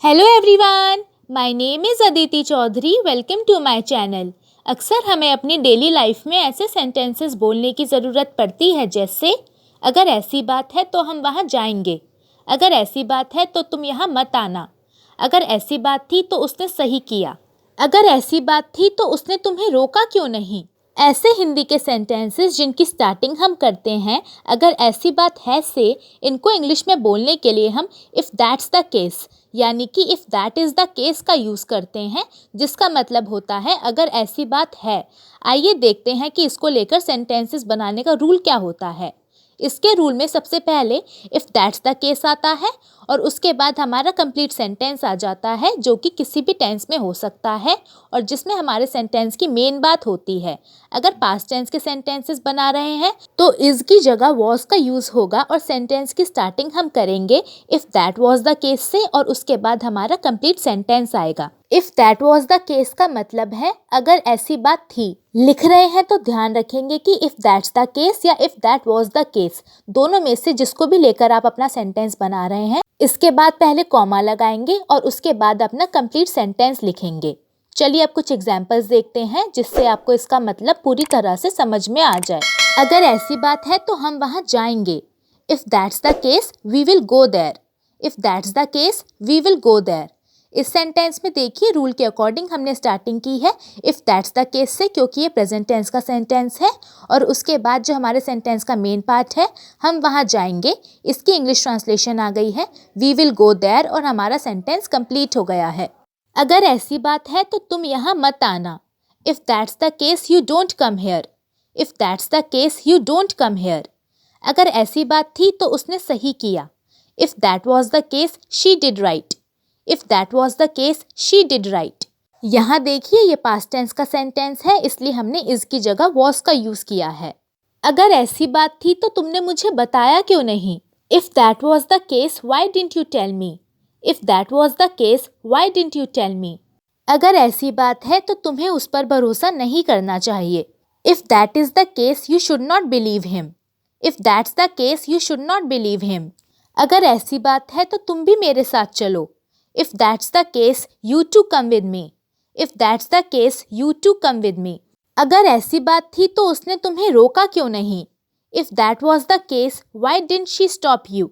Hello everyone, my name is Aditi Chaudhary. Welcome to my channel. अक्सर हमें अपनी डेली लाइफ में ऐसे सेंटेंसेस बोलने की ज़रूरत पड़ती है जैसे अगर ऐसी बात है तो हम वहाँ जाएंगे, अगर ऐसी बात है तो तुम यहाँ मत आना, अगर ऐसी बात थी तो उसने सही किया, अगर ऐसी बात थी तो उसने तुम्हें रोका क्यों नहीं। ऐसे हिंदी के सेंटेंसेस जिनकी स्टार्टिंग हम करते हैं अगर ऐसी बात है से, इनको इंग्लिश में बोलने के लिए हम इफ़ दैट्स द केस यानी कि if that is the case का यूज़ करते हैं, जिसका मतलब होता है अगर ऐसी बात है। आइए देखते हैं कि इसको लेकर सेंटेंसेस बनाने का रूल क्या होता है। इसके रूल में सबसे पहले इफ़ दैट्स द केस आता है और उसके बाद हमारा कंप्लीट सेंटेंस आ जाता है जो कि किसी भी टेंस में हो सकता है और जिसमें हमारे सेंटेंस की मेन बात होती है। अगर पास्ट टेंस के सेंटेंसेस बना रहे हैं तो इज़ की जगह वॉज का यूज़ होगा और सेंटेंस की स्टार्टिंग हम करेंगे if that was the case से और उसके बाद हमारा कंप्लीट सेंटेंस आएगा। If that was the case का मतलब है अगर ऐसी बात थी। लिख रहे हैं तो ध्यान रखेंगे कि इफ़ दैट्स द केस या if that was the case, दोनों में से जिसको भी लेकर आप अपना सेंटेंस बना रहे हैं, इसके बाद पहले कॉमा लगाएंगे और उसके बाद अपना कंप्लीट सेंटेंस लिखेंगे। चलिए अब कुछ एग्जाम्पल्स देखते हैं जिससे आपको इसका मतलब पूरी तरह से समझ में आ जाए। अगर ऐसी बात है तो हम वहाँ जाएंगे। If that's the case we will go there. If that's the case we will go there. इस सेंटेंस में देखिए रूल के अकॉर्डिंग हमने स्टार्टिंग की है इफ़ दैट्स द केस से, क्योंकि ये प्रेजेंट टेंस का सेंटेंस है और उसके बाद जो हमारे सेंटेंस का मेन पार्ट है हम वहाँ जाएंगे, इसकी इंग्लिश ट्रांसलेशन आ गई है वी विल गो देयर और हमारा सेंटेंस कंप्लीट हो गया है। अगर ऐसी बात है तो तुम यहाँ मत आना। If that's the case you don't come here. If that's the case you don't come here. अगर ऐसी बात थी तो उसने सही किया। If that was the case she did right. If that was the case she did right. यहाँ देखिए ये पास्ट टेंस का सेंटेंस है इसलिए हमने इज़ की जगह वॉज का यूज़ किया है। अगर ऐसी बात थी तो तुमने मुझे बताया क्यों नहीं। If that was the case why didn't you tell me. If that was the case why didn't you tell me. अगर ऐसी बात है तो तुम्हें उस पर भरोसा नहीं करना चाहिए। If that is the case you should not believe him. If that's the case you should not believe him. अगर ऐसी बात है तो तुम भी मेरे साथ चलो। If that's the case, you too come with me. If that's the case, you too come with me. अगर ऐसी बात थी तो उसने तुम्हें रोका क्यों नहीं। If that was the case, why didn't she stop you?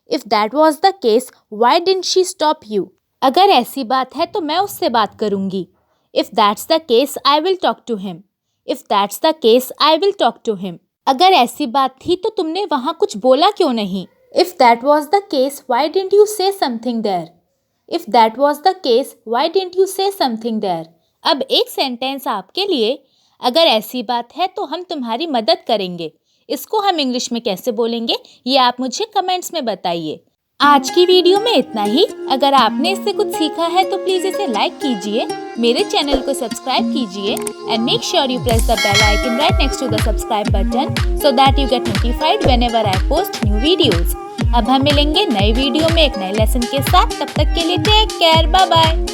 If that was the case, why didn't she stop you? अगर ऐसी बात है तो मैं उससे बात करूँगी। If that's the case, I will talk to him. If that's the case, I will talk to him. अगर ऐसी बात थी तो तुमने वहाँ कुछ बोला क्यों नहीं। If that was the case, why didn't you say something there? If that was the case, why didn't you say something there? अब एक सेंटेंस आपके लिए, अगर ऐसी बात है तो हम तुम्हारी मदद करेंगे, इसको हम इंग्लिश में कैसे बोलेंगे ये आप मुझे कमेंट्स में बताइए। आज की वीडियो में इतना ही। अगर आपने इससे कुछ सीखा है तो प्लीज़ इसे लाइक कीजिए, मेरे चैनल को सब्सक्राइब कीजिए and make sure you press the bell icon right next to the subscribe button so that you get notified whenever I post new videos. अब हम मिलेंगे नए वीडियो में एक नए लेसन के साथ। तब तक के लिए टेक केयर, बाय बाय।